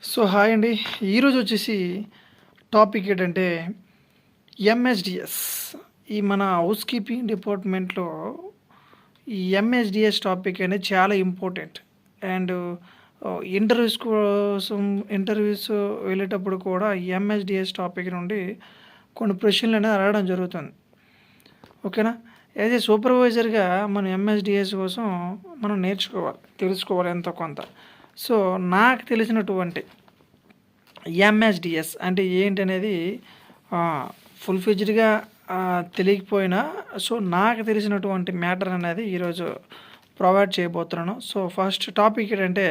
So hi అండి. ఈరోజు వచ్చేసి టాపిక్ ఏంటంటే ఎంఎస్డిఎస్. ఈ మన హౌస్ కీపింగ్ డిపార్ట్మెంట్లో ఈ ఎంఎస్డిఎస్ టాపిక్ అనేది చాలా ఇంపార్టెంట్. అండ్ ఇంటర్వ్యూస్ వెళ్ళేటప్పుడు కూడా ఎంఎస్డిఎస్ టాపిక్ నుండి కొన్ని ప్రశ్నలు అనేది అడగడం జరుగుతుంది. ఓకేనా? యాజ్ ఏ సూపర్వైజర్గా మనం ఎంఎస్డిఎస్ కోసం మనం నేర్చుకోవాలి, తెలుసుకోవాలి ఎంతో కొంత. సో నాకు తెలిసినటువంటి ఎంఎస్డిఎస్ అంటే ఏంటనేది ఫుల్ ఫిజ్డ్గా తెలియకపోయినా సో నాకు తెలిసినటువంటి మ్యాటర్ అనేది ఈరోజు ప్రొవైడ్ చేయబోతున్నాను. సో ఫస్ట్ టాపిక్ ఏంటంటే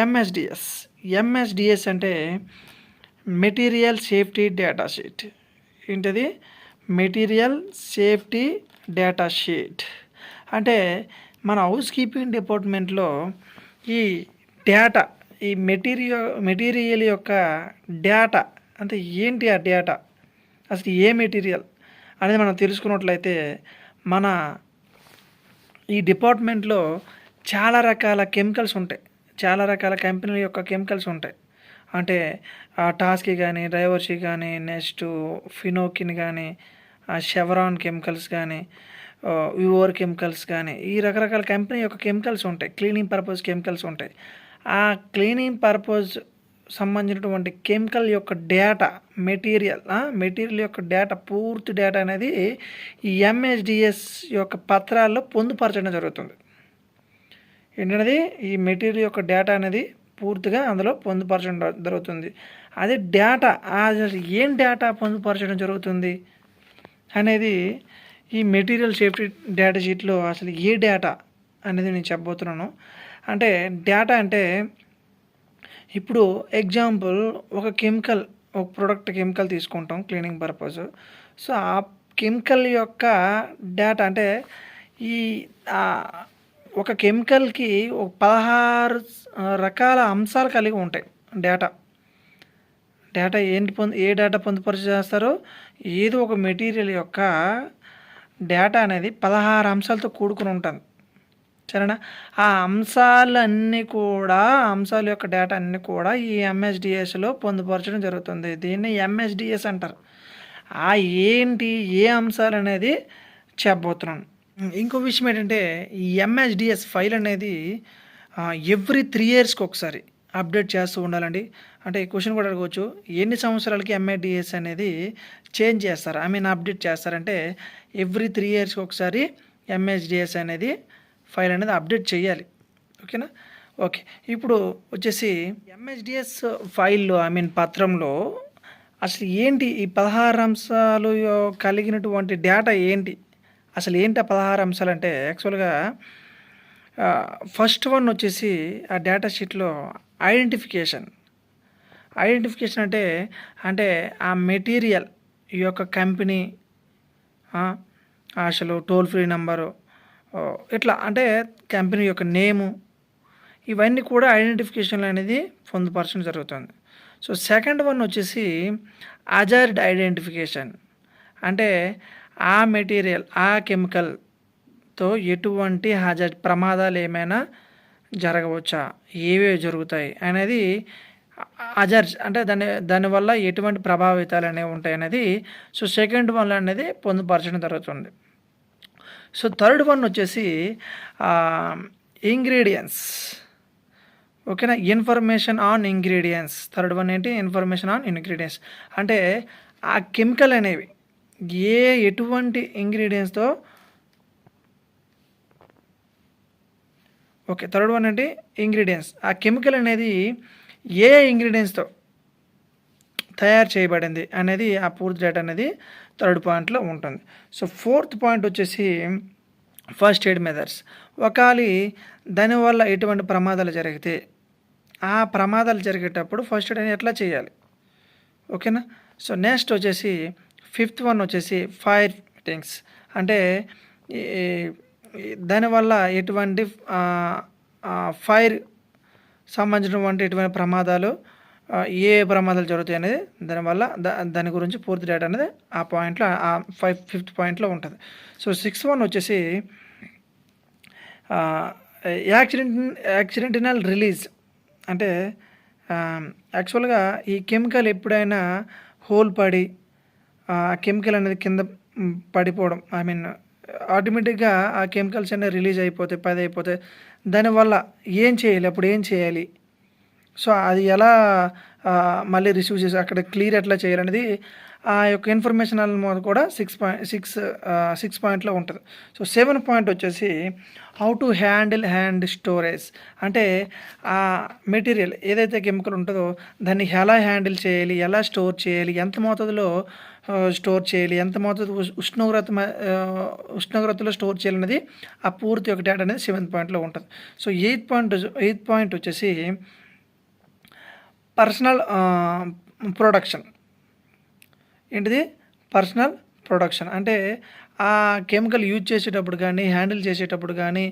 ఎంఎస్డిఎస్ అంటే మెటీరియల్ సేఫ్టీ డేటా షీట్. ఏంటది? మెటీరియల్ సేఫ్టీ డేటా షీట్ అంటే మన హౌస్ కీపింగ్ డిపార్ట్మెంట్లో ఈ డేటా, ఈ మెటీరియల్ యొక్క డేటా అంటే ఏంటి, ఆ డేటా అసలు ఏ మెటీరియల్ అనేది మనం తెలుసుకున్నట్లయితే మన ఈ డిపార్ట్మెంట్లో చాలా రకాల కెమికల్స్ ఉంటాయి, చాలా రకాల కంపెనీల యొక్క కెమికల్స్ ఉంటాయి. అంటే టాస్కి కానీ, డైవర్సీ కానీ, నెక్స్ట్ ఫినోకిన్ కానీ, షెవరాన్ కెమికల్స్ కానీ, వివోర్ కెమికల్స్ కానీ, ఈ రకరకాల కంపెనీ యొక్క కెమికల్స్ ఉంటాయి, క్లీనింగ్ పర్పస్ కెమికల్స్ ఉంటాయి. ఆ క్లీనింగ్ పర్పస్ సంబంధించినటువంటి కెమికల్ యొక్క డేటా మెటీరియల్ యొక్క డేటా, పూర్తి డేటా అనేది ఈ ఎంఎస్డిఎస్ యొక్క పత్రాల్లో పొందుపరచడం జరుగుతుంది. ఏంటనేది ఈ మెటీరియల్ యొక్క డేటా అనేది పూర్తిగా అందులో పొందుపరచడం జరుగుతుంది. అదే డేటా, అసలు ఏం డేటా పొందుపరచడం జరుగుతుంది అనేది ఈ మెటీరియల్ సేఫ్టీ డేటా షీట్లో అసలు ఏ డేటా అనేది నేను చెప్పబోతున్నాను. అంటే డేటా అంటే ఇప్పుడు ఎగ్జాంపుల్ ఒక ప్రోడక్ట్ కెమికల్ తీసుకుంటాం క్లీనింగ్ పర్పస్. సో ఆ కెమికల్ యొక్క డేటా అంటే ఈ ఒక కెమికల్కి ఒక 16 రకాల అంశాలు కలిగి ఉంటాయి. డేటా ఏ డేటా పొందుపరిచి చేస్తారో, ఏదో ఒక మెటీరియల్ యొక్క డేటా అనేది 16 అంశాలతో కూడుకుని ఉంటుంది. సరేనా? ఆ అంశాల యొక్క డేటా అన్నీ కూడా ఈ ఎంఎస్డిఎస్లో పొందుపరచడం జరుగుతుంది. దీన్ని ఎంఎస్డిఎస్ అంటారు. ఏ అంశాలు అనేది చెప్పబోతున్నాను. ఇంకో విషయం ఏంటంటే ఈ ఎంఎస్డిఎస్ ఫైల్ అనేది ఎవ్రీ 3 ఇయర్స్కి ఒకసారి అప్డేట్ చేస్తూ ఉండాలండి. అంటే ఈ క్వశ్చన్ కూడా అడగవచ్చు, ఎన్ని సంవత్సరాలకి ఎంఎస్డిఎస్ అనేది చేంజ్ చేస్తారు, అప్డేట్ చేస్తారంటే ఎవ్రీ 3 ఇయర్స్కి ఒకసారి ఎంఎస్డిఎస్ అనేది ఫైల్ అనేది అప్డేట్ చేయాలి. ఓకేనా? ఓకే, ఇప్పుడు వచ్చేసి ఎంఎస్డిఎస్ ఫైల్లో పత్రంలో అసలు ఏంటి ఈ 16 అంశాలు కలిగినటువంటి డేటా ఏంటి, అసలు ఏంటి ఆ 16 అంశాలు అంటే యాక్చువల్గా ఫస్ట్ వన్ వచ్చేసి ఆ డేటా షీట్లో ఐడెంటిఫికేషన్ అంటే ఆ మెటీరియల్ యొక్క కంపెనీ, అసలు టోల్ ఫ్రీ నెంబరు, ఇట్లా అంటే కంపెనీ యొక్క నేము, ఇవన్నీ కూడా ఐడెంటిఫికేషన్ అనేది పొందుపరచడం జరుగుతుంది. సో సెకండ్ వన్ వచ్చేసి హజార్డ్ ఐడెంటిఫికేషన్ అంటే ఆ మెటీరియల్, ఆ కెమికల్తో ఎటువంటి హజార్డ్ ప్రమాదాలు ఏమైనా జరగవచ్చా, ఏవే జరుగుతాయి అనేది హజార్డ్స్ అంటే దానివల్ల ఎటువంటి ప్రభావితాలు అనేవి ఉంటాయి అనేది సో సెకండ్ వన్ అనేది పొందుపరచడం జరుగుతుంది. సో థర్డ్ వన్ వచ్చేసి ఇంగ్రీడియంట్స్. ఓకేనా? Information on ingredients. Third one ఏంటి? ఇన్ఫర్మేషన్ ఆన్ ఇంగ్రీడియంట్స్ అంటే ఆ కెమికల్ అనేవి ఎటువంటి ఇంగ్రీడియంట్స్తో. ఓకే, థర్డ్ వన్ ఏంటి? ఇంగ్రీడియంట్స్. ఆ కెమికల్ అనేది ఏ ఇంగ్రీడియంట్స్తో తయారు చేయబడింది అనేది ఆ పూర్తి డేటా అనేది థర్డ్ పాయింట్లో ఉంటుంది. సో ఫోర్త్ పాయింట్ వచ్చేసి ఫస్ట్ ఎయిడ్ మెథడ్స్. ఒకవేళ దానివల్ల ఎటువంటి ప్రమాదాలు జరిగితే ఆ ప్రమాదాలు జరిగేటప్పుడు ఫస్ట్ ఎయిడ్ అనేది ఎట్లా చేయాలి. ఓకేనా? సో నెక్స్ట్ వచ్చేసి ఫిఫ్త్ వన్ వచ్చేసి ఫైర్ ఫిట్టింగ్స్ అంటే దానివల్ల ఎటువంటి ఫైర్ సంబంధించినటువంటి ఎటువంటి ప్రమాదాలు, ఏ ప్రమాదాలు జరుగుతాయి అనేది దాని గురించి పూర్తి డేటా అనేది ఆ పాయింట్లో ఫిఫ్త్ పాయింట్లో ఉంటుంది. సో సిక్స్త్ వన్ వచ్చేసి యాక్సిడెంటల్ రిలీజ్ అంటే యాక్చువల్గా ఈ కెమికల్ ఎప్పుడైనా హోల్ పడి ఆ కెమికల్ అనేది కింద పడిపోవడం, ఐ మీన్ ఆటోమేటిక్గా ఆ కెమికల్స్ అనేవి రిలీజ్ అయిపోతాయి, పది అయిపోతాయి. దానివల్ల ఏం చేయాలి, అప్పుడు ఏం చేయాలి, సో అది ఎలా మళ్ళీ రిసీవ్ చేసి అక్కడ క్లియర్ ఎట్లా చేయాలనేది ఆ యొక్క ఇన్ఫర్మేషన్ అనేది కూడా 6 పాయింట్లో ఉంటుంది. సో 7 పాయింట్ వచ్చేసి హౌ టు హ్యాండ్ స్టోరేజ్, అంటే ఆ మెటీరియల్ ఏదైతే కెమికల్ ఉంటుందో దాన్ని ఎలా హ్యాండిల్ చేయాలి, ఎలా స్టోర్ చేయాలి, ఎంత మోతాదులో స్టోర్ చేయాలి, ఎంత మోతాదు ఉష్ణోగ్రతలో స్టోర్ చేయాలనేది ఆ పూర్తి ఒక డేటా అనేది 7th పాయింట్లో ఉంటుంది. సో 8th పాయింట్ వచ్చేసి పర్సనల్ ప్రొడక్షన్. ఏంటిది? పర్సనల్ ప్రొడక్షన్ అంటే ఆ కెమికల్ యూజ్ చేసేటప్పుడు కానీ, హ్యాండిల్ చేసేటప్పుడు కానీ,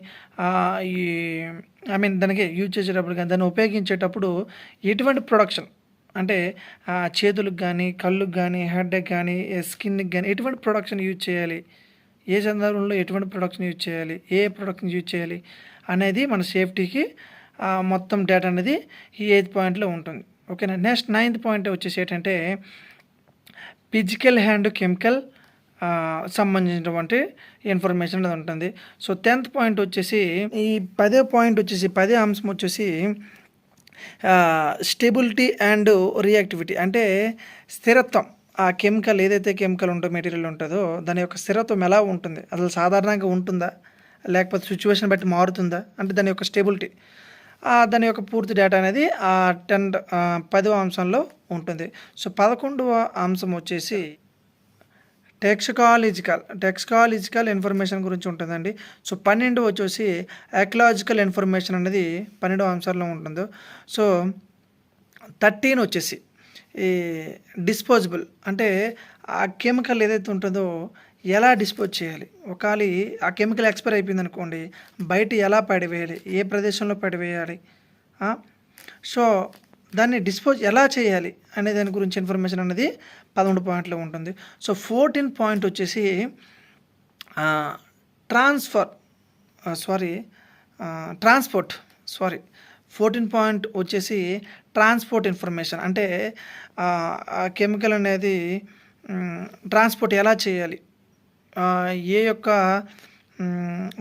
ఈ ఐ మీన్ దానికి యూజ్ చేసేటప్పుడు కానీ, దాన్ని ఉపయోగించేటప్పుడు ఎటువంటి ప్రొడక్షన్ అంటే చేతులకు కానీ, కళ్ళుకి కానీ, హెడ్కి కానీ, స్కిన్కి కానీ ఎటువంటి ప్రొడక్షన్ యూజ్ చేయాలి, ఏ సందర్భంలో ఎటువంటి ప్రొడక్షన్ యూజ్ చేయాలి, ఏ ప్రొడక్షన్ యూజ్ చేయాలి అనేది మన సేఫ్టీకి మొత్తం డేటా అనేది ఈ 8th పాయింట్లో ఉంటుంది. ఓకేనా. నెక్స్ట్ 9th పాయింట్ వచ్చేసి ఏంటంటే ఫిజికల్ హ్యాండ్ కెమికల్ సంబంధించినటువంటి ఇన్ఫర్మేషన్ అనేది ఉంటుంది. సో 10th పాయింట్ వచ్చేసి ఈ 10వ పాయింట్ వచ్చేసి 10వ అంశం వచ్చేసి స్టెబిలిటీ అండ్ రియాక్టివిటీ, అంటే స్థిరత్వం. ఆ కెమికల్ ఏదైతే కెమికల్ ఉంటుందో, మెటీరియల్ ఉంటుందో దాని యొక్క స్థిరత్వం ఎలా ఉంటుంది, అసలు సాధారణంగా ఉంటుందా లేకపోతే సిచ్యువేషన్ బట్టి మారుతుందా, అంటే దాని యొక్క స్టెబిలిటీ, దాని యొక్క పూర్తి డేటా అనేది 10వ అంశంలో ఉంటుంది. సో 11వ అంశం వచ్చేసి టెక్స్కాలజికల్ ఇన్ఫర్మేషన్ గురించి ఉంటుందండి. సో 12 వచ్చేసి ఎకలాజికల్ ఇన్ఫర్మేషన్ అనేది 12వ అంశాల్లో ఉంటుంది. సో 13 వచ్చేసి ఈ డిస్పోజబుల్, అంటే ఆ కెమికల్ ఏదైతే ఉంటుందో ఎలా డిస్పోజ్ చేయాలి, ఒకవేళ ఆ కెమికల్ ఎక్స్పైర్ అయిపోయింది అనుకోండి, బయట ఎలా పడివేయాలి, ఏ ప్రదేశంలో పడివేయాలి, సో దాన్ని డిస్పోజ్ ఎలా చేయాలి అనే దాని గురించి ఇన్ఫర్మేషన్ అనేది 11 పాయింట్లో ఉంటుంది. సో 14 పాయింట్ వచ్చేసి ట్రాన్స్పోర్ట్ 14 పాయింట్ వచ్చేసి ట్రాన్స్పోర్ట్ ఇన్ఫర్మేషన్, అంటే ఆ కెమికల్ అనేది ట్రాన్స్పోర్ట్ ఎలా చేయాలి, ఏ యొక్క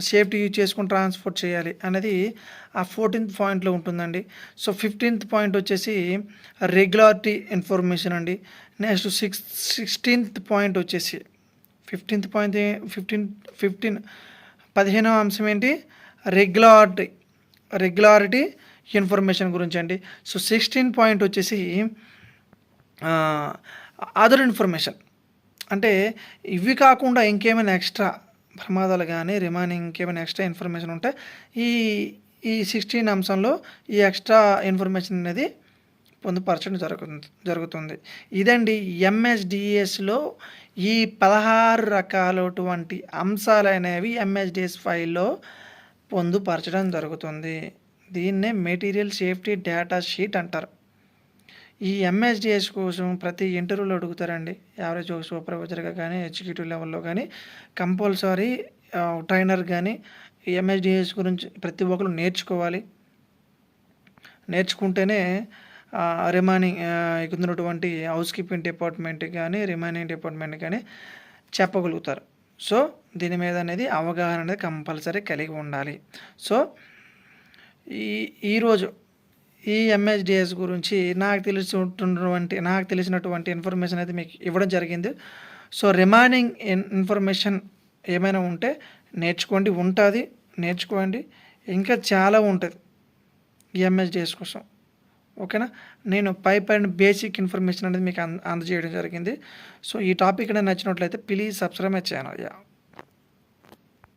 సేఫ్టీ యూజ్ చేసుకొని ట్రాన్స్పోర్ట్ చేయాలి అనేది ఆ 14th పాయింట్లో ఉంటుందండి. సో 15th పాయింట్ వచ్చేసి రెగ్యులారిటీ ఇన్ఫర్మేషన్ అండి. నెక్స్ట్ 16th పాయింట్ వచ్చేసి 15వ అంశం ఏంటి? రెగ్యులారిటీ ఇన్ఫర్మేషన్ గురించి అండి. సో 16 పాయింట్ వచ్చేసి అదర్ ఇన్ఫర్మేషన్, అంటే ఇవి కాకుండా ఇంకేమైనా ఎక్స్ట్రా ప్రమాదాలు కానీ రిమైనింగ్ ఇంకేమైనా ఎక్స్ట్రా ఇన్ఫర్మేషన్ ఉంటే ఈ 16 అంశంలో ఈ ఎక్స్ట్రా ఇన్ఫర్మేషన్ అనేది పొందుపరచడం జరుగుతుంది. ఇదండి ఎంఎస్డిఎస్లో ఈ 16 రకాలటువంటి అంశాలు అనేవి ఎంఎస్డిఎస్ ఫైల్లో పొందుపరచడం జరుగుతుంది. దీన్నే మెటీరియల్ సేఫ్టీ డేటా షీట్ అంటారు. ఈ ఎంఎస్డిఎస్ కోసం ప్రతి ఇంటర్వ్యూలో అడుగుతారండి. యావరేజ్ సూపర్వైజర్గా కానీ, ఎగ్జిక్యూటివ్ లెవెల్లో కానీ కంపల్సరీ ట్రైనర్ కానీ ఈ ఎంఎస్డిఎస్ గురించి ప్రతి ఒక్కరు నేర్చుకోవాలి. నేర్చుకుంటేనే రిమైనింగ్ ఉన్నటువంటి హౌస్ కీపింగ్ డిపార్ట్మెంట్ కానీ, రిమైనింగ్ డిపార్ట్మెంట్ కానీ చెప్పగలుగుతారు. సో దీని మీద అనేది అవగాహన అనేది కంపల్సరీ కలిగి ఉండాలి. సో ఈరోజు ఈ ఎంఎస్డిఎస్ గురించి నాకు తెలిసినటువంటి ఇన్ఫర్మేషన్ అయితే మీకు ఇవ్వడం జరిగింది. సో రిమైనింగ్ ఇన్ఫర్మేషన్ ఏమైనా ఉంటే నేర్చుకోండి. ఇంకా చాలా ఉంటుంది ఈ ఎంఎస్డిఎస్ కోసం. ఓకేనా. నేను పైన బేసిక్ ఇన్ఫర్మేషన్ అనేది మీకు అందజేయడం జరిగింది. సో ఈ టాపిక్ అనేది నచ్చినట్లయితే ప్లీజ్ సబ్స్క్రైబ్ మై ఛానల్.